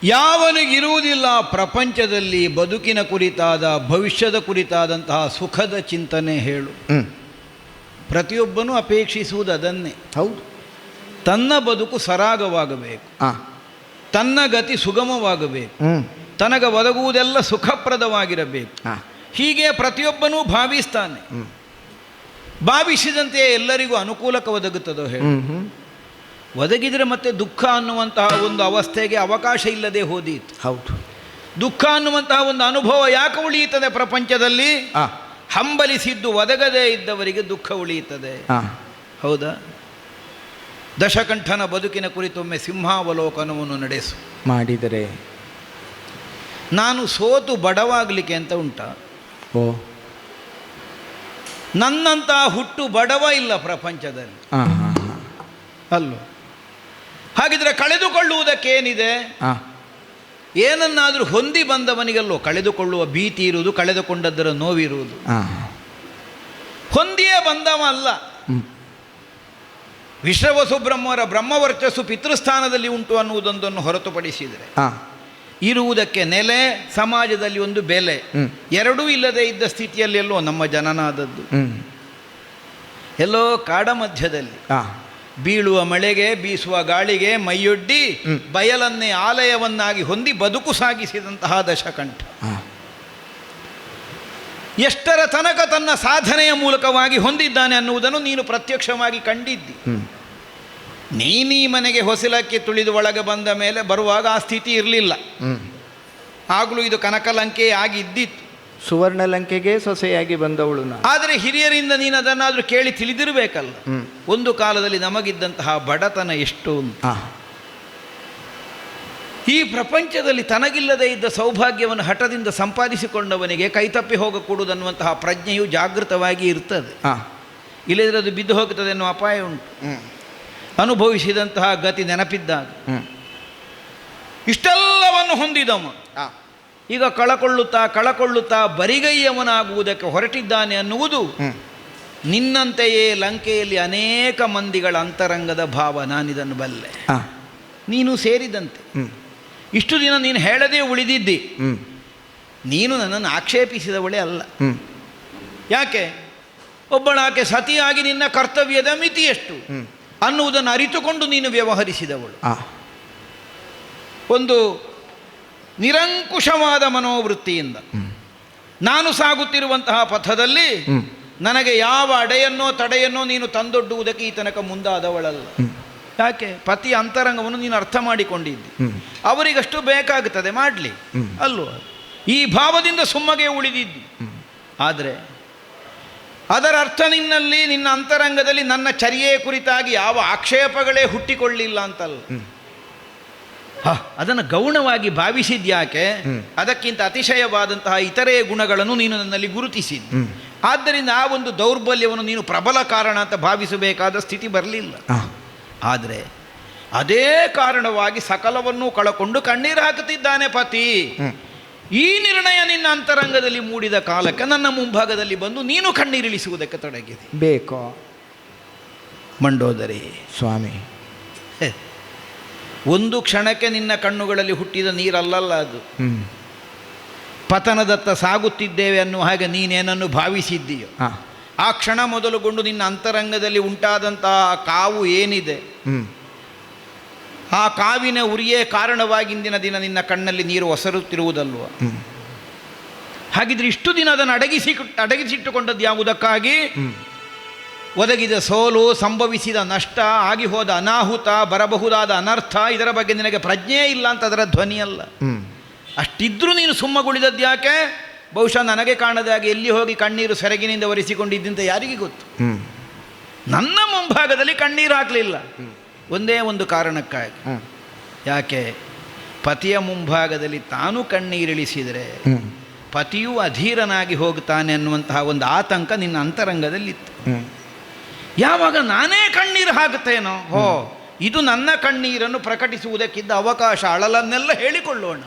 ಯಾವನಿಗಿರುವುದಿಲ್ಲ ಪ್ರಪಂಚದಲ್ಲಿ ಬದುಕಿನ ಕುರಿತಾದ ಭವಿಷ್ಯದ ಕುರಿತಾದಂತಹ ಸುಖದ ಚಿಂತನೆ ಹೇಳು. ಪ್ರತಿಯೊಬ್ಬನೂ ಅಪೇಕ್ಷಿಸುವುದು ಅದನ್ನೇ. ಹೌದು. ತನ್ನ ಬದುಕು ಸರಾಗವಾಗಬೇಕು, ತನ್ನ ಗತಿ ಸುಗಮವಾಗಬೇಕು, ತನಗೆ ಒದಗುವುದೆಲ್ಲ ಸುಖಪ್ರದವಾಗಿರಬೇಕು. ಹೀಗೆ ಪ್ರತಿಯೊಬ್ಬನೂ ಭಾವಿಸ್ತಾನೆ. ಭಾವಿಸಿದಂತೆ ಎಲ್ಲರಿಗೂ ಅನುಕೂಲಕ್ಕೆ ಒದಗುತ್ತದೋ ಹೇಳಿ. ಒದಗಿದರೆ ಮತ್ತೆ ದುಃಖ ಅನ್ನುವಂತಹ ಒಂದು ಅವಸ್ಥೆಗೆ ಅವಕಾಶ ಇಲ್ಲದೆ ಹೋದೀತು. ಹೌದು. ದುಃಖ ಅನ್ನುವಂತಹ ಒಂದು ಅನುಭವ ಯಾಕೆ ಉಳಿಯುತ್ತದೆ ಪ್ರಪಂಚದಲ್ಲಿ? ಹಂಬಲಿಸಿದ್ದು ಒದಗದೇ ಇದ್ದವರಿಗೆ ದುಃಖ ಉಳಿಯುತ್ತದೆ. ಹೌದಾ? ದಶಕಂಠನ ಬದುಕಿನ ಕುರಿತೊಮ್ಮೆ ಸಿಂಹಾವಲೋಕನವನ್ನು ನಡೆಸು ಮಾಡಿದರೆ. ನಾನು ಸೋತು ಬಡವಾಗಲಿಕ್ಕೆ ಅಂತ ಉಂಟ? ಓ, ನನ್ನಂತಹ ಹುಟ್ಟು ಬಡವ ಇಲ್ಲ ಪ್ರಪಂಚದಲ್ಲಿ, ಅಲ್ಲೋ? ಹಾಗಿದ್ರೆ ಕಳೆದುಕೊಳ್ಳುವುದಕ್ಕೇನಿದೆ? ಏನನ್ನಾದರೂ ಹೊಂದಿ ಬಂದವನಿಗಲ್ಲೋ ಕಳೆದುಕೊಳ್ಳುವ ಭೀತಿ ಇರುವುದು, ಕಳೆದುಕೊಂಡದ್ದರ ನೋವಿರುವುದು. ಹೊಂದಿಯೇ ಬಂದವ ಅಲ್ಲ. ವಿಶ್ವವಸುಬ್ರಹ್ಮರ ಬ್ರಹ್ಮವರ್ಚಸ್ಸು ಪಿತೃಸ್ಥಾನದಲ್ಲಿ ಉಂಟು ಅನ್ನುವುದೊಂದನ್ನು ಹೊರತುಪಡಿಸಿದರೆ ಇರುವುದಕ್ಕೆ ನೆಲೆ, ಸಮಾಜದಲ್ಲಿ ಒಂದು ಬೆಲೆ, ಎರಡೂ ಇಲ್ಲದೆ ಇದ್ದ ಸ್ಥಿತಿಯಲ್ಲಿ ಎಲ್ಲೋ ನಮ್ಮ ಜನನಾದದ್ದು. ಎಲ್ಲೋ ಕಾಡ ಮಧ್ಯದಲ್ಲಿ ಬೀಳುವ ಮಳೆಗೆ, ಬೀಸುವ ಗಾಳಿಗೆ ಮೈಯೊಡ್ಡಿ ಬಯಲನ್ನೇ ಆಲಯವನ್ನಾಗಿ ಹೊಂದಿ ಬದುಕು ಸಾಗಿಸಿದಂತಹ ದಶಕಂಠ ಎಷ್ಟರ ತನಕ ತನ್ನ ಸಾಧನೆಯ ಮೂಲಕವಾಗಿ ಹೊಂದಿದ್ದಾನೆ ಅನ್ನುವುದನ್ನು ನೀನು ಪ್ರತ್ಯಕ್ಷವಾಗಿ ಕಂಡಿದ್ದಿ. ನೀನೀ ಮನೆಗೆ ಹೊಸಲಕ್ಕೆ ತುಳಿದು ಒಳಗೆ ಬಂದ ಮೇಲೆ ಬರುವಾಗ ಆ ಸ್ಥಿತಿ ಇರಲಿಲ್ಲ. ಆಗಲೂ ಇದು ಕನಕಲಂಕೆ ಆಗಿದ್ದಿತ್ತು. ಸುವರ್ಣ ಲಂಕೆಗೆ ಸೊಸೆಯಾಗಿ ಬಂದವಳು. ಆದರೆ ಹಿರಿಯರಿಂದ ನೀನು ಅದನ್ನಾದರೂ ಕೇಳಿ ತಿಳಿದಿರಬೇಕಲ್ಲ. ಒಂದು ಕಾಲದಲ್ಲಿ ನಮಗಿದ್ದಂತಹ ಬಡತನ ಎಷ್ಟು ಅಂತ. ಈ ಪ್ರಪಂಚದಲ್ಲಿ ತನಗಿಲ್ಲದೆ ಇದ್ದ ಸೌಭಾಗ್ಯವನ್ನು ಹಠದಿಂದ ಸಂಪಾದಿಸಿಕೊಂಡವನಿಗೆ ಕೈತಪ್ಪಿ ಹೋಗಕೂಡುದನ್ನುವಂತಹ ಪ್ರಜ್ಞೆಯು ಜಾಗೃತವಾಗಿ ಇರ್ತದೆ. ಇಲ್ಲದ್ರೆ ಅದು ಬಿದ್ದು ಹೋಗುತ್ತದೆ ಅನ್ನೋ ಅಪಾಯ ಉಂಟು. ಅನುಭವಿಸಿದಂತಹ ಗತಿ ನೆನಪಿದ್ದಾಗ ಇಷ್ಟೆಲ್ಲವನ್ನು ಹೊಂದಿದವ ಈಗ ಕಳಕೊಳ್ಳುತ್ತಾ ಬರಿಗೈಯವನಾಗುವುದಕ್ಕೆ ಹೊರಟಿದ್ದಾನೆ ಅನ್ನುವುದು ನಿನ್ನಂತೆಯೇ ಲಂಕೆಯಲ್ಲಿ ಅನೇಕ ಮಂದಿಗಳ ಅಂತರಂಗದ ಭಾವ. ನಾನಿದನ್ನು ಬಲ್ಲೆ, ನೀನು ಸೇರಿದಂತೆ. ಇಷ್ಟು ದಿನ ನೀನು ಹೇಳದೇ ಉಳಿದಿದ್ದಿ. ನೀನು ನನ್ನನ್ನು ಆಕ್ಷೇಪಿಸಿದವಳೇ ಅಲ್ಲ. ಯಾಕೆ? ಒಬ್ಬಳಾಕೆ ಸತಿಯಾಗಿ ನಿನ್ನ ಕರ್ತವ್ಯದ ಮಿತಿ ಎಷ್ಟು ಅನ್ನುವುದನ್ನು ಅರಿತುಕೊಂಡು ನೀನು ವ್ಯವಹರಿಸಿದವಳು. ಒಂದು ನಿರಂಕುಶವಾದ ಮನೋವೃತ್ತಿಯಿಂದ ನಾನು ಸಾಗುತ್ತಿರುವಂತಹ ಪಥದಲ್ಲಿ ನನಗೆ ಯಾವ ಅಡೆಯನ್ನೋ ತಡೆಯನ್ನೋ ನೀನು ತಂದೊಡ್ಡುವುದಕ್ಕೆ ಈ ತನಕ ಮುಂದಾದವಳಲ್ಲ. ಯಾಕೆ? ಪತಿಯ ಅಂತರಂಗವನ್ನು ನೀನು ಅರ್ಥ ಮಾಡಿಕೊಂಡಿದ್ದಿ. ಅವರಿಗಷ್ಟು ಬೇಕಾಗುತ್ತದೆ, ಮಾಡಲಿ ಅಲ್ವ? ಈ ಭಾವದಿಂದ ಸುಮ್ಮಗೆ ಉಳಿದಿದ್ದಿ. ಆದರೆ ಅದರ ಅರ್ಥ ನಿನ್ನಲ್ಲಿ, ನಿನ್ನ ಅಂತರಂಗದಲ್ಲಿ ನನ್ನ ಚರ್ಯೆಯ ಕುರಿತಾಗಿ ಯಾವ ಆಕ್ಷೇಪಗಳೇ ಹುಟ್ಟಿಕೊಳ್ಳಿಲ್ಲ ಅಂತಲ್ಲ. ಅದನ್ನು ಗೌಣವಾಗಿ ಭಾವಿಸಿದ್ಯಾಕೆ? ಅದಕ್ಕಿಂತ ಅತಿಶಯವಾದಂತಹ ಇತರೆ ಗುಣಗಳನ್ನು ನೀನು ನನ್ನಲ್ಲಿ ಗುರುತಿಸಿದ್ದಿ. ಆದ್ದರಿಂದ ಆ ಒಂದು ದೌರ್ಬಲ್ಯವನ್ನು ನೀನು ಪ್ರಬಲ ಕಾರಣ ಅಂತ ಭಾವಿಸಬೇಕಾದ ಸ್ಥಿತಿ ಬರಲಿಲ್ಲ. ಆದರೆ ಅದೇ ಕಾರಣವಾಗಿ ಸಕಲವನ್ನೂ ಕಳಕೊಂಡು ಕಣ್ಣೀರು ಹಾಕುತ್ತಿದ್ದಾನೆ ಪತಿ. ಈ ನಿರ್ಣಯ ನಿನ್ನ ಅಂತರಂಗದಲ್ಲಿ ಮೂಡಿದ ಕಾಲಕ್ಕೆ ನನ್ನ ಮುಂಭಾಗದಲ್ಲಿ ಬಂದು ನೀನು ಕಣ್ಣೀರಿಳಿಸುವುದಕ್ಕೆ ತೊಡಗಿದೆ. ಬೇಕೋ ಮಂಡೋದರಿ ಸ್ವಾಮಿ? ಒಂದು ಕ್ಷಣಕ್ಕೆ ನಿನ್ನ ಕಣ್ಣುಗಳಲ್ಲಿ ಹುಟ್ಟಿದ ನೀರಲ್ಲಲ್ಲ ಅದು. ಪತನದತ್ತ ಸಾಗುತ್ತಿದ್ದೇವೆ ಅನ್ನುವ ಹಾಗೆ ನೀನೇನನ್ನು ಭಾವಿಸಿದ್ದೀಯೋ ಆ ಕ್ಷಣ ಮೊದಲುಗೊಂಡು ನಿನ್ನ ಅಂತರಂಗದಲ್ಲಿ ಉಂಟಾದಂತಹ ಕಾವು ಏನಿದೆ, ಆ ಕಾವಿನ ಉರಿಯೇ ಕಾರಣವಾಗಿ ಇಂದಿನ ದಿನ ನಿನ್ನ ಕಣ್ಣಲ್ಲಿ ನೀರು ಒಸರುತ್ತಿರುವುದಲ್ವ? ಹಾಗಿದ್ರೆ ಇಷ್ಟು ದಿನ ಅದನ್ನು ಅಡಗಿಸಿಟ್ಟುಕೊಂಡದ್ದು ಯಾವುದಕ್ಕಾಗಿ? ಒದಗಿದ ಸೋಲು, ಸಂಭವಿಸಿದ ನಷ್ಟ, ಆಗಿ ಹೋದ ಅನಾಹುತ, ಬರಬಹುದಾದ ಅನರ್ಥ, ಇದರ ಬಗ್ಗೆ ನಿನಗೆ ಪ್ರಜ್ಞೆ ಇಲ್ಲ ಅಂತ ಅದರ ಧ್ವನಿಯಲ್ಲ. ಅಷ್ಟಿದ್ರೂ ನೀನು ಸುಮ್ಮಗುಳಿದದ್ದು ಯಾಕೆ? ಬಹುಶಃ ನನಗೆ ಕಾಣದಾಗಿ ಎಲ್ಲಿ ಹೋಗಿ ಕಣ್ಣೀರು ಸೆರಗಿನಿಂದ ಒರೆಸಿಕೊಂಡಿದ್ದಂತ ಯಾರಿಗೆ ಗೊತ್ತು? ನನ್ನ ಮುಂಭಾಗದಲ್ಲಿ ಕಣ್ಣೀರು ಹಾಕಲಿಲ್ಲ ಒಂದೇ ಒಂದು ಕಾರಣಕ್ಕಾಗಿ. ಯಾಕೆ? ಪತಿಯ ಮುಂಭಾಗದಲ್ಲಿ ತಾನು ಕಣ್ಣೀರಿಳಿಸಿದರೆ ಪತಿಯೂ ಅಧೀರನಾಗಿ ಹೋಗ್ತಾನೆ ಅನ್ನುವಂತಹ ಒಂದು ಆತಂಕ ನಿನ್ನ ಅಂತರಂಗದಲ್ಲಿತ್ತು. ಯಾವಾಗ ನಾನೇ ಕಣ್ಣೀರು ಹಾಕುತ್ತೇನೋ, ಇದು ನನ್ನ ಕಣ್ಣೀರನ್ನು ಪ್ರಕಟಿಸುವುದಕ್ಕಿದ್ದ ಅವಕಾಶ, ಅಳಲನ್ನೆಲ್ಲ ಹೇಳಿಕೊಳ್ಳೋಣ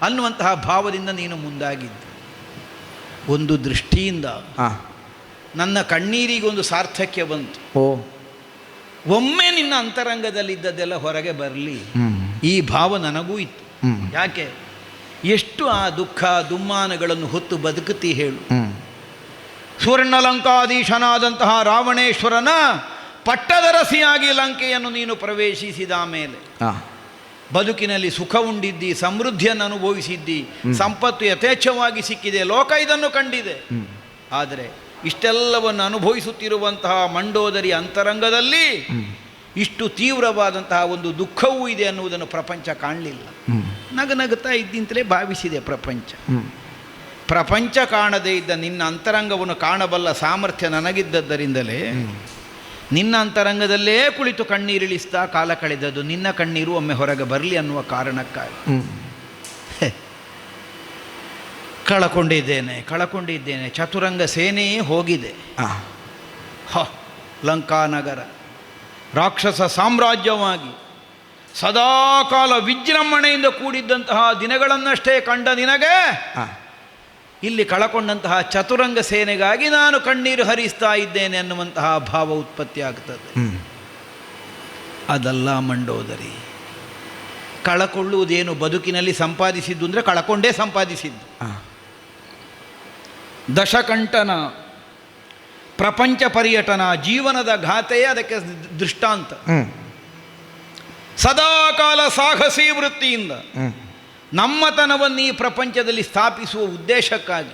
ಅನ್ನುವಂತಹ ಭಾವದಿಂದ ನೀನು ಮುಂದಾಗಿದ್ದು. ಒಂದು ದೃಷ್ಟಿಯಿಂದ ನನ್ನ ಕಣ್ಣೀರಿಗೊಂದು ಸಾರ್ಥಕ್ಯ ಬಂತು. ಒಮ್ಮೆ ನಿನ್ನ ಅಂತರಂಗದಲ್ಲಿದ್ದದ್ದೆಲ್ಲ ಹೊರಗೆ ಬರಲಿ ಈ ಭಾವ ನನಗೂ ಇತ್ತು. ಯಾಕೆ? ಎಷ್ಟು ಆ ದುಃಖ ದುಮ್ಮಾನಗಳನ್ನು ಹೊತ್ತು ಬದುಕುತ್ತಿ ಹೇಳು. ಸುವರ್ಣಲಂಕಾಧೀಶನಾದಂತಹ ರಾವಣೇಶ್ವರನ ಪಟ್ಟದರಸಿಯಾಗಿ ಲಂಕೆಯನ್ನು ನೀನು ಪ್ರವೇಶಿಸಿದ ಮೇಲೆ ಬದುಕಿನಲ್ಲಿ ಸುಖ ಉಂಡಿದ್ದಿ, ಸಮೃದ್ಧಿಯನ್ನು ಅನುಭವಿಸಿದ್ದಿ, ಸಂಪತ್ತು ಯಥೇಚ್ಛವಾಗಿ ಸಿಕ್ಕಿದೆ, ಲೋಕ ಇದನ್ನು ಕಂಡಿದೆ. ಆದರೆ ಇಷ್ಟೆಲ್ಲವನ್ನು ಅನುಭವಿಸುತ್ತಿರುವಂತಹ ಮಂಡೋದರಿ ಅಂತರಂಗದಲ್ಲಿ ಇಷ್ಟು ತೀವ್ರವಾದಂತಹ ಒಂದು ದುಃಖವೂ ಇದೆ ಅನ್ನುವುದನ್ನು ಪ್ರಪಂಚ ಕಾಣಲಿಲ್ಲ. ನಗುತ್ತಾ ಇದ್ದಿಂತಲೇ ಭಾವಿಸಿದೆ ಪ್ರಪಂಚ. ಪ್ರಪಂಚ ಕಾಣದೇ ಇದ್ದ ನಿನ್ನ ಅಂತರಂಗವನ್ನು ಕಾಣಬಲ್ಲ ಸಾಮರ್ಥ್ಯ ನನಗಿದ್ದದ್ದರಿಂದಲೇ ನಿನ್ನ ಅಂತರಂಗದಲ್ಲೇ ಕುಳಿತು ಕಣ್ಣೀರಿಳಿಸ್ತಾ ಕಾಲ ಕಳೆದದ್ದು. ನಿನ್ನ ಕಣ್ಣೀರು ಒಮ್ಮೆ ಹೊರಗೆ ಬರಲಿ ಅನ್ನುವ ಕಾರಣಕ್ಕಾಗಿ. ಕಳಕೊಂಡಿದ್ದೇನೆ. ಚತುರಂಗ ಸೇನೆಯೇ ಹೋಗಿದೆ. ಲಂಕಾನಗರ ರಾಕ್ಷಸ ಸಾಮ್ರಾಜ್ಯವಾಗಿ ಸದಾಕಾಲ ವಿಜೃಂಭಣೆಯಿಂದ ಕೂಡಿದ್ದಂತಹ ದಿನಗಳನ್ನಷ್ಟೇ ಕಂಡ ನಿನಗೆ ಇಲ್ಲಿ ಕಳಕೊಂಡಂತಹ ಚತುರಂಗ ಸೇನೆಗಾಗಿ ನಾನು ಕಣ್ಣೀರು ಹರಿಸ್ತಾ ಇದ್ದೇನೆ ಅನ್ನುವಂತಹ ಭಾವ ಉತ್ಪತ್ತಿ ಆಗ್ತದೆ. ಅದಲ್ಲ ಮಂಡೋದರಿ. ಕಳಕೊಳ್ಳುವುದೇನು? ಬದುಕಿನಲ್ಲಿ ಸಂಪಾದಿಸಿದ್ದು ಅಂದರೆ ಕಳಕೊಂಡೇ ಸಂಪಾದಿಸಿದ್ದು. ದಶಕಂಠನ ಪ್ರಪಂಚ ಪರ್ಯಟನ ಜೀವನದ ಘಾತೆಯೇ ಅದಕ್ಕೆ ದೃಷ್ಟಾಂತ. ಸದಾಕಾಲ ಸಾಹಸಿ ವೃತ್ತಿಯಿಂದ ನಮ್ಮತನವನ್ನು ಈ ಪ್ರಪಂಚದಲ್ಲಿ ಸ್ಥಾಪಿಸುವ ಉದ್ದೇಶಕ್ಕಾಗಿ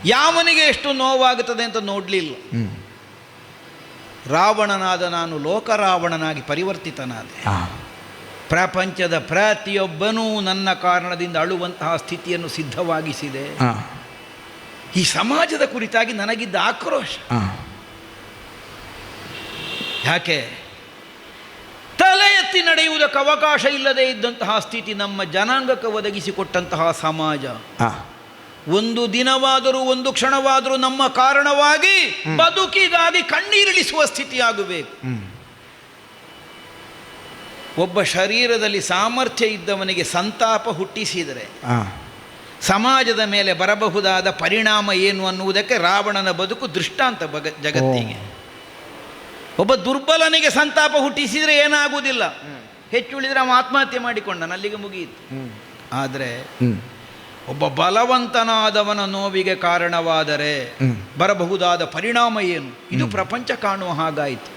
ಯಾವನಿಗೆ ಎಷ್ಟು ನೋವಾಗುತ್ತದೆ ಅಂತ ನೋಡಲಿಲ್ಲ. ರಾವಣನಾದ ನಾನು ಲೋಕರಾವಣನಾಗಿ ಪರಿವರ್ತಿತನಾದೆ. ಪ್ರಪಂಚದ ಪ್ರತಿಯೊಬ್ಬನೂ ನನ್ನ ಕಾರಣದಿಂದ ಅಳುವಂತಹ ಸ್ಥಿತಿಯನ್ನು ಸಿದ್ಧವಾಗಿಸಿದೆ. ಈ ಸಮಾಜದ ಕುರಿತಾಗಿ ನನಗಿದ್ದ ಆಕ್ರೋಶ ಯಾಕೆ? ತಲೆ ಎತ್ತಿ ನಡೆಯುವುದಕ್ಕೆ ಅವಕಾಶ ಇಲ್ಲದೆ ಇದ್ದಂತಹ ಸ್ಥಿತಿ ನಮ್ಮ ಜನಾಂಗಕ್ಕೆ ಒದಗಿಸಿಕೊಟ್ಟಂತಹ ಸಮಾಜ. ಒಂದು ದಿನವಾದರೂ ಒಂದು ಕ್ಷಣವಾದರೂ ನಮ್ಮ ಕಾರಣವಾಗಿ ಬದುಕಿಗಾಗಿ ಕಣ್ಣೀರಿಳಿಸುವ ಸ್ಥಿತಿಯಾಗಬೇಕು. ಒಬ್ಬ ಶರೀರದಲ್ಲಿ ಸಾಮರ್ಥ್ಯ ಇದ್ದವನಿಗೆ ಸಂತಾಪ ಹುಟ್ಟಿಸಿದರೆ ಸಮಾಜದ ಮೇಲೆ ಬರಬಹುದಾದ ಪರಿಣಾಮ ಏನು ಅನ್ನುವುದಕ್ಕೆ ರಾವಣನ ಬದುಕು ದೃಷ್ಟಾಂತ ಜಗತ್ತಿಗೆ. ಒಬ್ಬ ದುರ್ಬಲನಿಗೆ ಸಂತಾಪ ಹುಟ್ಟಿಸಿದರೆ ಏನಾಗುವುದಿಲ್ಲ, ಹೆಚ್ಚುಳಿದರೆ ಅವ ಆತ್ಮಹತ್ಯೆ ಮಾಡಿಕೊಂಡನು, ಅಲ್ಲಿಗೆ ಮುಗಿಯಿತು. ಆದರೆ ಒಬ್ಬ ಬಲವಂತನಾದವನ ನೋವಿಗೆ ಕಾರಣವಾದರೆ ಬರಬಹುದಾದ ಪರಿಣಾಮ ಏನು, ಇದು ಪ್ರಪಂಚ ಕಾಣುವ ಹಾಗಾಯಿತು.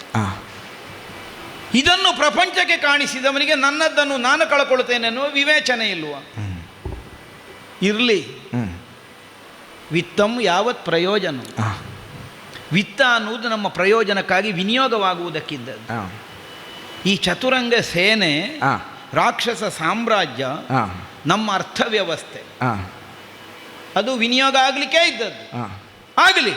ಇದನ್ನು ಪ್ರಪಂಚಕ್ಕೆ ಕಾಣಿಸಿದವನಿಗೆ ನನ್ನದನ್ನು ನಾನು ಕಳ್ಕೊಳ್ತೇನೆ ಅನ್ನುವ ವಿವೇಚನೆ ಇಲ್ವ? ಇರಲಿ. ವಿತ್ತಂ ಯಾವತ್ ಪ್ರಯೋಜನ. ವಿತ್ತ ಅನ್ನುವುದು ನಮ್ಮ ಪ್ರಯೋಜನಕ್ಕಾಗಿ ವಿನಿಯೋಗವಾಗುವುದಕ್ಕಿದ್ದದ್ದು. ಈ ಚತುರಂಗ ಸೇನೆ, ರಾಕ್ಷಸ ಸಾಮ್ರಾಜ್ಯ, ನಮ್ಮ ಅರ್ಥವ್ಯವಸ್ಥೆ ಅದು ವಿನಿಯೋಗ ಆಗಲಿಕ್ಕೆ ಇದ್ದದ್ದು. ಆಗಲಿ.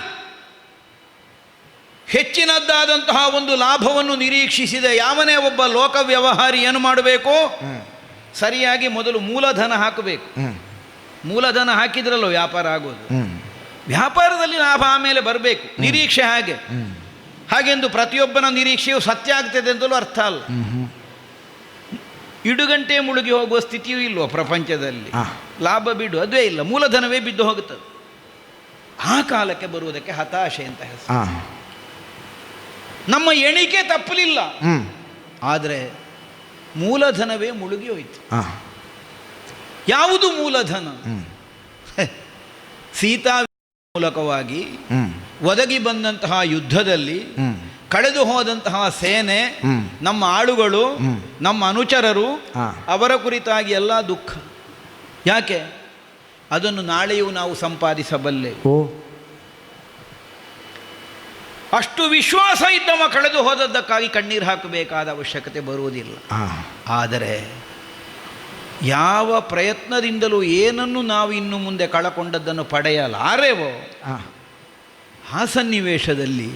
ಹೆಚ್ಚಿನದ್ದಾದಂತಹ ಒಂದು ಲಾಭವನ್ನು ನಿರೀಕ್ಷಿಸಿದ ಯಾವನೇ ಒಬ್ಬ ಲೋಕ ವ್ಯವಹಾರಿ ಏನು ಮಾಡಬೇಕು? ಸರಿಯಾಗಿ ಮೊದಲು ಮೂಲಧನ ಹಾಕಬೇಕು. ಮೂಲಧನ ಹಾಕಿದ್ರಲ್ಲೋ ವ್ಯಾಪಾರ ಆಗೋದು. ವ್ಯಾಪಾರದಲ್ಲಿ ಲಾಭ ಆಮೇಲೆ ಬರಬೇಕು. ನಿರೀಕ್ಷೆ ಹಾಗೆಂದು ಪ್ರತಿಯೊಬ್ಬನ ನಿರೀಕ್ಷೆಯು ಸತ್ಯ ಆಗ್ತದೆ ಅಂತಲೂ ಅರ್ಥ ಅಲ್ಲ. ಇಡುಗಂಟೆ ಮುಳುಗಿ ಹೋಗುವ ಸ್ಥಿತಿಯೂ ಇಲ್ವ ಪ್ರಪಂಚದಲ್ಲಿ? ಲಾಭ ಬಿಡು, ಅದುವೇ ಇಲ್ಲ, ಮೂಲಧನವೇ ಬಿದ್ದು ಹೋಗುತ್ತದೆ. ಆ ಕಾಲಕ್ಕೆ ಬರುವುದಕ್ಕೆ ಹತಾಶೆ ಅಂತ ಹೆಸರು. ನಮ್ಮ ಎಣಿಕೆ ತಪ್ಪಲಿಲ್ಲ, ಆದರೆ ಮೂಲಧನವೇ ಮುಳುಗಿ ಹೋಯಿತು. ಯಾವುದು ಮೂಲಧನ? ಸೀತಾ ಮೂಲಕವಾಗಿ ಒದಗಿ ಬಂದಂತಹ ಯುದ್ಧದಲ್ಲಿ ಕಳೆದು ಹೋದಂತಹ ಸೇನೆ, ನಮ್ಮ ಆಳುಗಳು, ನಮ್ಮ ಅನುಚರರು, ಅವರ ಕುರಿತಾಗಿ ಎಲ್ಲ ದುಃಖ. ಯಾಕೆ? ಅದನ್ನು ನಾಳೆಯೂ ನಾವು ಸಂಪಾದಿಸಬಲ್ಲೆ. ಅಷ್ಟು ವಿಶ್ವಾಸ ಇದ್ದವ ಕಳೆದು ಹೋದದ್ದಕ್ಕಾಗಿ ಕಣ್ಣೀರು ಹಾಕಬೇಕಾದ ಅವಶ್ಯಕತೆ ಬರುವುದಿಲ್ಲ. ಆದರೆ ಯಾವ ಪ್ರಯತ್ನದಿಂದಲೂ ಏನನ್ನು ನಾವು ಇನ್ನು ಮುಂದೆ ಕಳಕೊಂಡದ್ದನ್ನು ಪಡೆಯಲಾರೆವೋ ಆ ಸನ್ನಿವೇಶದಲ್ಲಿ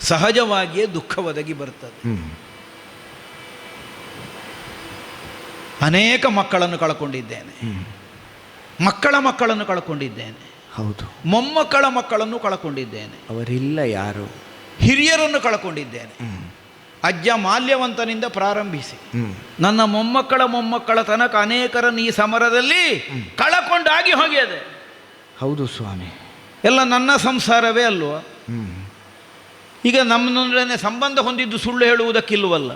ಸಹಜವಾಗಿಯೇ ದುಃಖ ಒದಗಿ ಬರ್ತದೆ. ಅನೇಕ ಮಕ್ಕಳನ್ನು ಕಳ್ಕೊಂಡಿದ್ದೇನೆ, ಮಕ್ಕಳನ್ನು ಕಳ್ಕೊಂಡಿದ್ದೇನೆ, ಹೌದು, ಮೊಮ್ಮಕ್ಕಳ ಮಕ್ಕಳನ್ನು ಕಳ್ಕೊಂಡಿದ್ದೇನೆ, ಅವರಿಲ್ಲ ಯಾರು, ಹಿರಿಯರನ್ನು ಕಳ್ಕೊಂಡಿದ್ದೇನೆ. ಅಜ್ಜ ಮಾಲ್ಯವಂತನಿಂದ ಪ್ರಾರಂಭಿಸಿ ನನ್ನ ಮೊಮ್ಮಕ್ಕಳ ತನಕ ಅನೇಕರನ್ನು ಈ ಸಮರದಲ್ಲಿ ಕಳಕೊಂಡಾಗಿ ಹೋಗಿದೆ. ಹೌದು ಸ್ವಾಮಿ, ಎಲ್ಲ ನನ್ನ ಸಂಸಾರವೇ ಅಲ್ವ? ಈಗ ನಮ್ಮನೊಂದನೆ ಸಂಬಂಧ ಹೊಂದಿದ್ದು ಸುಳ್ಳು ಹೇಳುವುದಕ್ಕಿಲ್ವಲ್ಲ.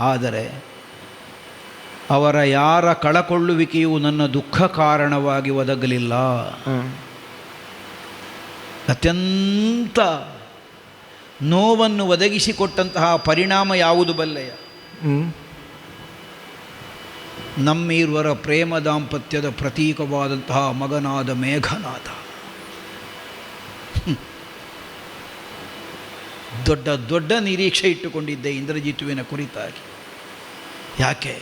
ಆದರೆ ಅವರ ಯಾರ ಕಳಕೊಳ್ಳುವಿಕೆಯು ನನ್ನ ದುಃಖ ಕಾರಣವಾಗಿ ಒದಗಲಿಲ್ಲ. ಅತ್ಯಂತ ನೋವನ್ನು ಒದಗಿಸಿಕೊಟ್ಟಂತಹ ಪರಿಣಾಮ ಯಾವುದು ಬಲ್ಲೆಯ? ನಮ್ಮೀರ್ವರ ಪ್ರೇಮ ದಾಂಪತ್ಯದ ಪ್ರತೀಕವಾದಂತಹ ಮಗನಾದ ಮೇಘನಾದ. ದೊಡ್ಡ ದೊಡ್ಡ ನಿರೀಕ್ಷೆ ಇಟ್ಟುಕೊಂಡಿದ್ದೆ ಇಂದ್ರಜಿತುವಿನ ಕುರಿತಾಗಿ. ಯಾಕೆ?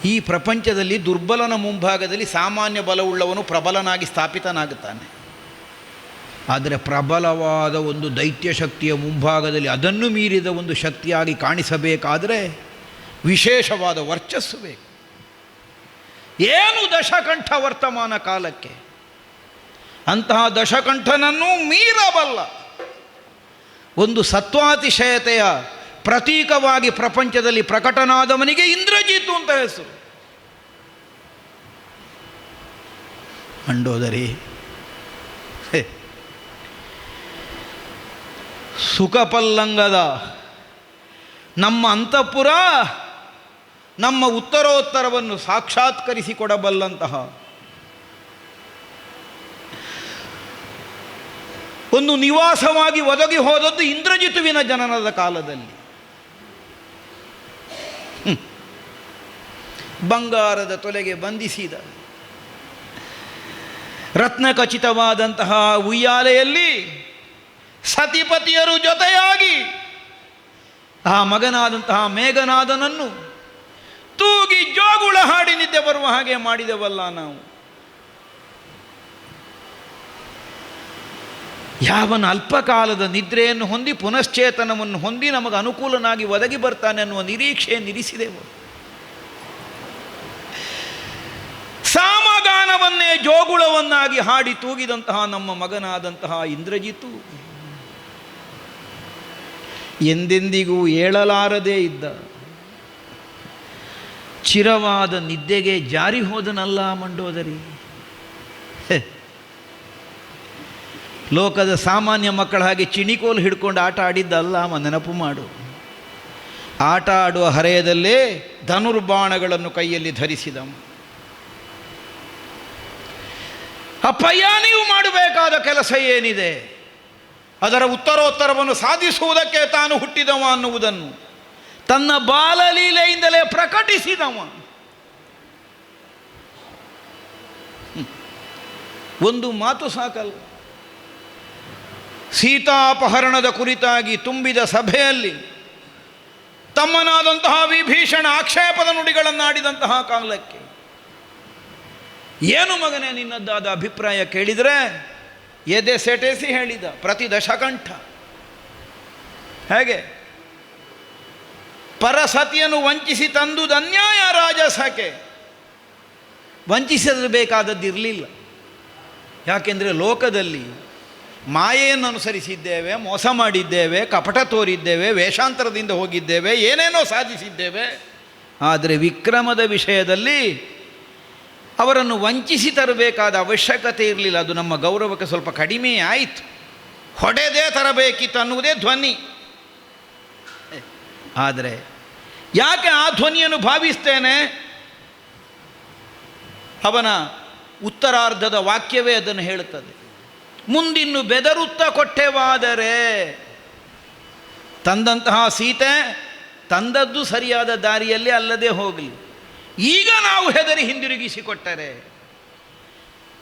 ಈ ಪ್ರಪಂಚದಲ್ಲಿ ದುರ್ಬಲನ ಮುಂಭಾಗದಲ್ಲಿ ಸಾಮಾನ್ಯ ಬಲವುಳ್ಳವನು ಪ್ರಬಲನಾಗಿ ಸ್ಥಾಪಿತನಾಗುತ್ತಾನೆ. ಆದರೆ ಪ್ರಬಲವಾದ ಒಂದು ದೈತ್ಯ ಶಕ್ತಿಯ ಮುಂಭಾಗದಲ್ಲಿ ಅದನ್ನು ಮೀರಿದ ಒಂದು ಶಕ್ತಿಯಾಗಿ ಕಾಣಿಸಬೇಕಾದರೆ ವಿಶೇಷವಾದ ವರ್ಚಸ್ಸು ಬೇಕು. ಏನು ದಶಕಂಠ ವರ್ತಮಾನ ಕಾಲಕ್ಕೆ ಅಂತಹ ದಶಕಂಠನನ್ನೂ ಮೀರಬಲ್ಲ ಒಂದು ಸತ್ವಾತಿಶಯತೆಯ ಪ್ರತೀಕವಾಗಿ ಪ್ರಪಂಚದಲ್ಲಿ ಪ್ರಕಟನಾದವನಿಗೆ ಇಂದ್ರಜಿತು ಅಂತ ಹೆಸರು. ಮಂಡೋದರಿ, ಸುಖಪಲ್ಲಂಗದ ನಮ್ಮ ಅಂತಃಪುರ ನಮ್ಮ ಉತ್ತರೋತ್ತರವನ್ನು ಸಾಕ್ಷಾತ್ಕರಿಸಿಕೊಡಬಲ್ಲಂತಹ ಒಂದು ನಿವಾಸವಾಗಿ ಒದಗಿ ಹೋದದ್ದು ಇಂದ್ರಜಿತುವಿನ ಜನನದ ಕಾಲದಲ್ಲಿ. ಬಂಗಾರದ ತೊಲೆಗೆ ಬಂಧಿಸಿದ ರತ್ನಖಚಿತವಾದಂತಹ ಉಯ್ಯಾಲೆಯಲ್ಲಿ ಸತಿಪತಿಯರು ಜೊತೆಯಾಗಿ ಆ ಮಗನಾದಂತಹ ಮೇಘನಾದನನ್ನು ತೂಗಿ ಜೋಗುಳ ಹಾಡಿ ನಿದ್ದೆ ಬರುವ ಹಾಗೆ ಮಾಡಿದೆವಲ್ಲ ನಾವು. ಯಾವನ ಅಲ್ಪಕಾಲದ ನಿದ್ರೆಯನ್ನು ಹೊಂದಿ ಪುನಶ್ಚೇತನವನ್ನು ಹೊಂದಿ ನಮಗೆ ಅನುಕೂಲನಾಗಿ ಒದಗಿ ಬರ್ತಾನೆ ಅನ್ನುವ ನಿರೀಕ್ಷೆಯನ್ನಿರಿಸಿದೆವು. ಸಾಮಗಾನವನ್ನೇ ಜೋಗುಳವನ್ನಾಗಿ ಹಾಡಿ ತೂಗಿದಂತಹ ನಮ್ಮ ಮಗನಾದಂತಹ ಇಂದ್ರಜಿತು ಎಂದೆಂದಿಗೂ ಏಳಲಾರದೇ ಇದ್ದ ಚಿರವಾದ ನಿದ್ದೆಗೆ ಜಾರಿ ಹೋದನಲ್ಲ ಮಂಡೋದರಿ. ಲೋಕದ ಸಾಮಾನ್ಯ ಮಕ್ಕಳ ಹಾಗೆ ಚಿಣಿಕೋಲು ಹಿಡ್ಕೊಂಡು ಆಟ ಆಡಿದ್ದಲ್ಲ ನೆನಪು ಮಾಡು. ಆಟ ಆಡುವ ಹರೆಯದಲ್ಲೇ ಧನುರ್ಬಾಣಗಳನ್ನು ಕೈಯಲ್ಲಿ ಧರಿಸಿದವ. ಅಪ್ಪಯ್ಯ, ನೀವು ಮಾಡಬೇಕಾದ ಕೆಲಸ ಏನಿದೆ? ಅದರ ಉತ್ತರೋತ್ತರವನ್ನು ಸಾಧಿಸುವುದಕ್ಕೆ ತಾನು ಹುಟ್ಟಿದವ ಅನ್ನುವುದನ್ನು ತನ್ನ ಬಾಲಲೀಲೆಯಿಂದಲೇ ಪ್ರಕಟಿಸಿದವ. ಒಂದು ಮಾತು ಸಾಕಲ್ಲ. ಸೀತಾಪಹರಣದ ಕುರಿತಾಗಿ ತುಂಬಿದ ಸಭೆಯಲ್ಲಿ ತಮ್ಮನಾದಂತಹ ವಿಭೀಷಣ ಆಕ್ಷೇಪದ ನುಡಿಗಳನ್ನಾಡಿದಂತಹ ಕಾಲಕ್ಕೆ ಏನು ಮಗನೇ ನಿನ್ನದ್ದಾದ ಅಭಿಪ್ರಾಯ ಕೇಳಿದರೆ ಎದೆ ಸೆಟೆಸಿ ಹೇಳಿದ ಪ್ರತಿ ದಶಕಂಠ. ಹೇಗೆ ಪರಸತಿಯನ್ನು ವಂಚಿಸಿ ತಂದುದು ಅನ್ಯಾಯ ರಾಜಸಕ್ಕೆ. ವಂಚಿಸಬೇಕಾದದ್ದಿರಲಿಲ್ಲ. ಯಾಕೆಂದರೆ ಲೋಕದಲ್ಲಿ ಮಾಯೆಯನ್ನು ಅನುಸರಿಸಿದ್ದೇವೆ, ಮೋಸ ಮಾಡಿದ್ದೇವೆ, ಕಪಟ ತೋರಿದ್ದೇವೆ, ವೇಷಾಂತರದಿಂದ ಹೋಗಿದ್ದೇವೆ, ಏನೇನೋ ಸಾಧಿಸಿದ್ದೇವೆ. ಆದರೆ ವಿಕ್ರಮದ ವಿಷಯದಲ್ಲಿ ಅವರನ್ನು ವಂಚಿಸಿ ತರಬೇಕಾದ ಅವಶ್ಯಕತೆ ಇರಲಿಲ್ಲ. ಅದು ನಮ್ಮ ಗೌರವಕ್ಕೆ ಸ್ವಲ್ಪ ಕಡಿಮೆ ಆಯಿತು. ಹೊಡೆದೇ ತರಬೇಕಿತ್ತು ಅನ್ನುವುದೇ ಧ್ವನಿ. ಆದರೆ ಯಾಕೆ ಆ ಧ್ವನಿಯನ್ನು ಭಾವಿಸ್ತೇನೆ? ಅವನ ಉತ್ತರಾರ್ಧದ ವಾಕ್ಯವೇ ಅದನ್ನು ಹೇಳುತ್ತದೆ. ಮುಂದಿನ್ನು ಬೆದರುತ್ತಾ ಕೊಟ್ಟೆವಾದರೆ ತಂದಂತಹ ಸೀತೆ ತಂದದ್ದು ಸರಿಯಾದ ದಾರಿಯಲ್ಲಿ ಅಲ್ಲದೆ ಹೋಗಲಿ. ಈಗ ನಾವು ಹೆದರಿ ಹಿಂದಿರುಗಿಸಿಕೊಟ್ಟರೆ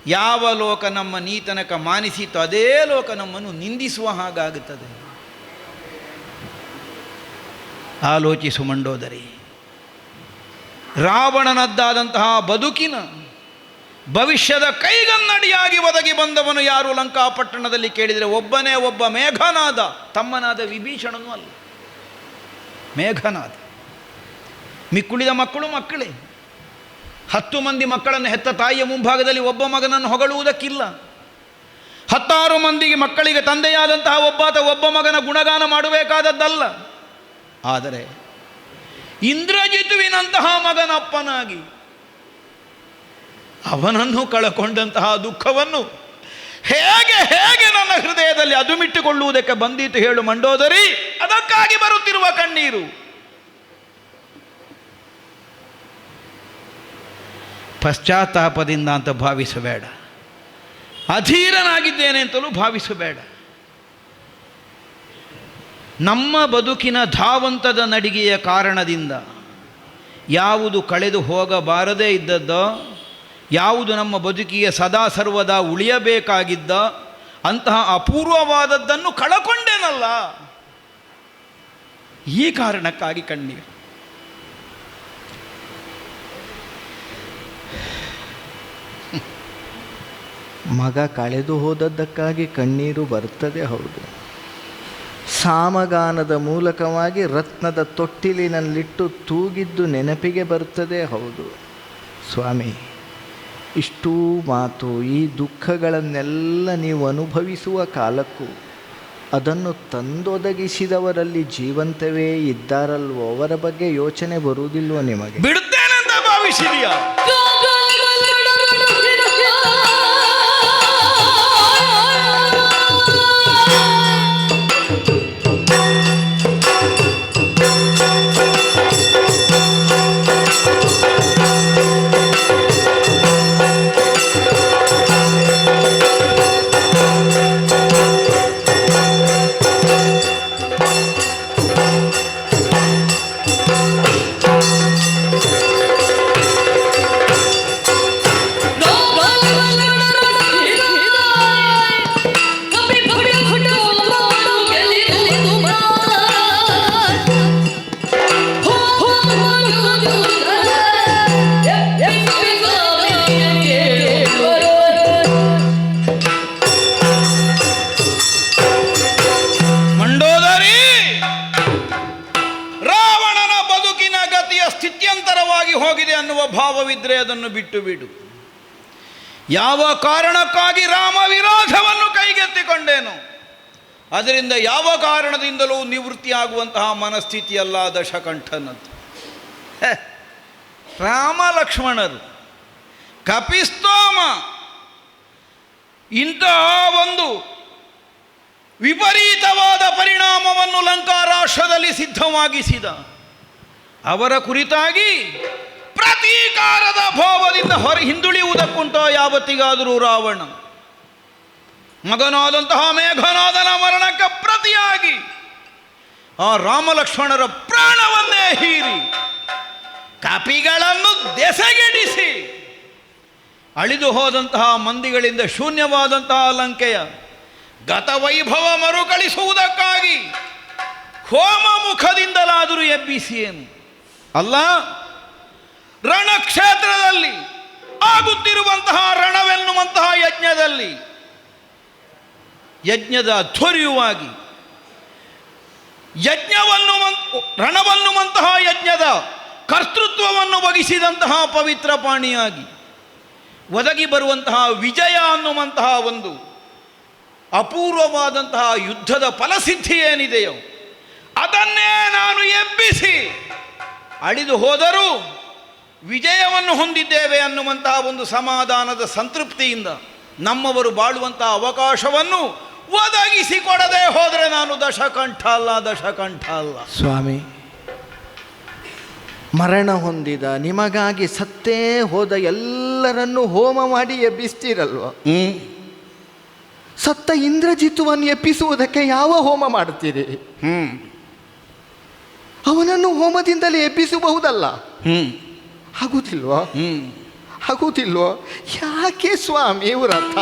ಯಾವ ಲೋಕ ನಮ್ಮ ನೀತನಕ ಮಾನಿಸಿತು ಅದೇ ಲೋಕ ನಮ್ಮನ್ನು ನಿಂದಿಸುವ ಹಾಗಾಗುತ್ತದೆ. ಆಲೋಚಿಸು ಮಂಡೋದರಿ. ರಾವಣನದ್ದಾದಂತಹ ಬದುಕಿನ ಭವಿಷ್ಯದ ಕೈಗನ್ನಡಿಯಾಗಿ ಒದಗಿ ಬಂದವನು ಯಾರು ಲಂಕಾಪಟ್ಟಣದಲ್ಲಿ ಕೇಳಿದರೆ ಒಬ್ಬನೇ ಒಬ್ಬ ಮೇಘನಾದ. ತಮ್ಮನಾದ ವಿಭೀಷಣನೂ ಅಲ್ಲ, ಮೇಘನಾದ. ಮಿಕ್ಕುಳಿದ ಮಕ್ಕಳು ಮಕ್ಕಳೇ. 10 ಮಂದಿ ಮಕ್ಕಳನ್ನು ಹೆತ್ತ ತಾಯಿಯ ಮುಂಭಾಗದಲ್ಲಿ ಒಬ್ಬ ಮಗನನ್ನು ಹೊಗಳುವುದಕ್ಕಿಲ್ಲ. 16 ಮಂದಿಗೆ ಮಕ್ಕಳಿಗೆ ತಂದೆಯಾದಂತಹ ಒಬ್ಬ ಮಗನ ಗುಣಗಾನ ಮಾಡಬೇಕಾದದ್ದಲ್ಲ. ಆದರೆ ಇಂದ್ರಜಿತುವಿನಂತಹ ಮಗನಪ್ಪನಾಗಿ ಅವನನ್ನು ಕಳಕೊಂಡಂತಹ ದುಃಖವನ್ನು ಹೇಗೆ ನನ್ನ ಹೃದಯದಲ್ಲಿ ಅದುಮಿಟ್ಟುಕೊಳ್ಳುವುದಕ್ಕೆ ಬಂದಿತು ಹೇಳು ಮಂಡೋದರಿ. ಅದಕ್ಕಾಗಿ ಬರುತ್ತಿರುವ ಕಣ್ಣೀರು. ಪಶ್ಚಾತ್ತಾಪದಿಂದ ಅಂತ ಭಾವಿಸಬೇಡ, ಅಧೀರನಾಗಿದ್ದೇನೆ ಅಂತಲೂ ಭಾವಿಸಬೇಡ. ನಮ್ಮ ಬದುಕಿನ ಧಾವಂತದ ನಡಿಗೆಯ ಕಾರಣದಿಂದ ಯಾವುದು ಕಳೆದು ಹೋಗಬಾರದೇ ಇದ್ದದ್ದೋ, ಯಾವುದು ನಮ್ಮ ಬದುಕಿಗೆ ಸದಾ ಸರ್ವದಾ ಉಳಿಯಬೇಕಾಗಿದ್ದ ಅಂತಹ ಅಪೂರ್ವವಾದದ್ದನ್ನು ಕಳಕೊಂಡೇನಲ್ಲ, ಈ ಕಾರಣಕ್ಕಾಗಿ ಕಣ್ಣೀರು. ಮಗ ಕಳೆದು ಹೋದದ್ದಕ್ಕಾಗಿ ಕಣ್ಣೀರು ಬರ್ತದೆ, ಹೌದು. ಸಾಮಗಾನದ ಮೂಲಕವಾಗಿ ರತ್ನದ ತೊಟ್ಟಿಲಿನಲ್ಲಿಟ್ಟು ತೂಗಿದ್ದು ನೆನಪಿಗೆ ಬರ್ತದೆ, ಹೌದು. ಸ್ವಾಮಿ, ಇಷ್ಟೂ ಮಾತು, ಈ ದುಃಖಗಳನ್ನೆಲ್ಲ ನೀವು ಅನುಭವಿಸುವ ಕಾಲಕ್ಕೂ ಅದನ್ನು ತಂದೊದಗಿಸಿದವರಲ್ಲಿ ಜೀವಂತವೇ ಇದ್ದಾರಲ್ವೋ, ಅವರ ಬಗ್ಗೆ ಯೋಚನೆ ಬರುವುದಿಲ್ವೋ ನಿಮಗೆ? ಬಿಡುತ್ತೇನೆಂತ ಭಾವಿಸಿದೆಯಾ? ಹೋಗಿದೆ ಅನ್ನುವ ಭಾವವಿದ್ದರೆ ಅದನ್ನು ಬಿಟ್ಟು ಬಿಡು. ಯಾವ ಕಾರಣಕ್ಕಾಗಿ ರಾಮ ವಿರೋಧವನ್ನು ಕೈಗೆತ್ತಿಕೊಂಡೇನು, ಅದರಿಂದ ಯಾವ ಕಾರಣದಿಂದಲೂ ನಿವೃತ್ತಿಯಾಗುವಂತಹ ಮನಸ್ಥಿತಿಯಲ್ಲ ದಶಕಂಠನದ್ದು. ರಾಮ ಲಕ್ಷ್ಮಣರು ಕಪಿಸ್ತೋಮ ಇಂತಹ ಒಂದು ವಿಪರೀತವಾದ ಪರಿಣಾಮವನ್ನು ಲಂಕಾರಾಷ್ಟ್ರದಲ್ಲಿ ಸಿದ್ಧವಾಗಿಸಿದ ಅವರ ಕುರಿತಾಗಿ ಪ್ರತೀಕಾರದ ಭಾವದಿಂದ ಹಿಂದುಳಿಯುವುದಕ್ಕುಂಟೋ ಯಾವತ್ತಿಗಾದರೂ ರಾವಣ ಮಗನಾದಂತಹ ಮೇಘನಾದನ ಮರಣಕ್ಕೆ ಪ್ರತಿಯಾಗಿ ಆ ರಾಮಲಕ್ಷ್ಮಣರ ಪ್ರಾಣವನ್ನೇ ಹೀರಿ ಕಪಿಗಳನ್ನು ದೆಸೆಗೆಡಿಸಿ ಅಳಿದು ಹೋದಂತಹ ಮಂದಿಗಳಿಂದ ಶೂನ್ಯವಾದಂತಹ ಲಂಕೆಯ ಗತವೈಭವ ಮರುಕಳಿಸುವುದಕ್ಕಾಗಿ ಹೋಮ ಮುಖದಿಂದಲಾದರೂ ಎಬ್ಬಿಸಿಯೇನು ಅಲ್ಲ, ರಣಕ್ಷೇತ್ರದಲ್ಲಿ ಆಗುತ್ತಿರುವಂತಹ ರಣವೆನ್ನುವಂತಹ ಯಜ್ಞದಲ್ಲಿ ಯಜ್ಞದ ಧ್ವರ್ಯವಾಗಿ ರಣವನ್ನುವಂತಹ ಯಜ್ಞದ ಕರ್ತೃತ್ವವನ್ನು ವಹಿಸಿದಂತಹ ಪವಿತ್ರ ಪಾಣಿಯಾಗಿ ಒದಗಿ ಬರುವಂತಹ ವಿಜಯ ಅನ್ನುವಂತಹ ಒಂದು ಅಪೂರ್ವವಾದಂತಹ ಯುದ್ಧದ ಫಲಸಿದ್ಧಿ ಏನಿದೆಯೋ ಅದನ್ನೇ ನಾನು ಎಬ್ಬಿಸಿ ಅಳಿದು ಹೋದರೂ ವಿಜಯವನ್ನು ಹೊಂದಿದ್ದೇವೆ ಅನ್ನುವಂತಹ ಒಂದು ಸಮಾಧಾನದ ಸಂತೃಪ್ತಿಯಿಂದ ನಮ್ಮವರು ಬಾಳುವಂತಹ ಅವಕಾಶವನ್ನು ಒದಗಿಸಿಕೊಡದೆ ಹೋದರೆ ನಾನು ದಶಕಂಠ ಅಲ್ಲ. ಸ್ವಾಮಿ, ಮರಣ ಹೊಂದಿದ ನಿಮಗಾಗಿ ಸತ್ತೇ ಹೋದ ಎಲ್ಲರನ್ನೂ ಹೋಮ ಮಾಡಿ ಎಬ್ಬಿಸ್ತೀರಲ್ವ? ಸತ್ತ ಇಂದ್ರಜಿತ್ತುವನ್ನು ಎಬ್ಬಿಸುವುದಕ್ಕೆ ಯಾವ ಹೋಮ ಮಾಡುತ್ತೀರಿ? ಅವನನ್ನು ಹೋಮದಿಂದಲೇ ಎಬ್ಬಿಸಬಹುದಲ್ಲ. ಆಗುತ್ತಿಲ್ವೋ? ಯಾಕೆ ಸ್ವಾಮಿ ವ್ರತ?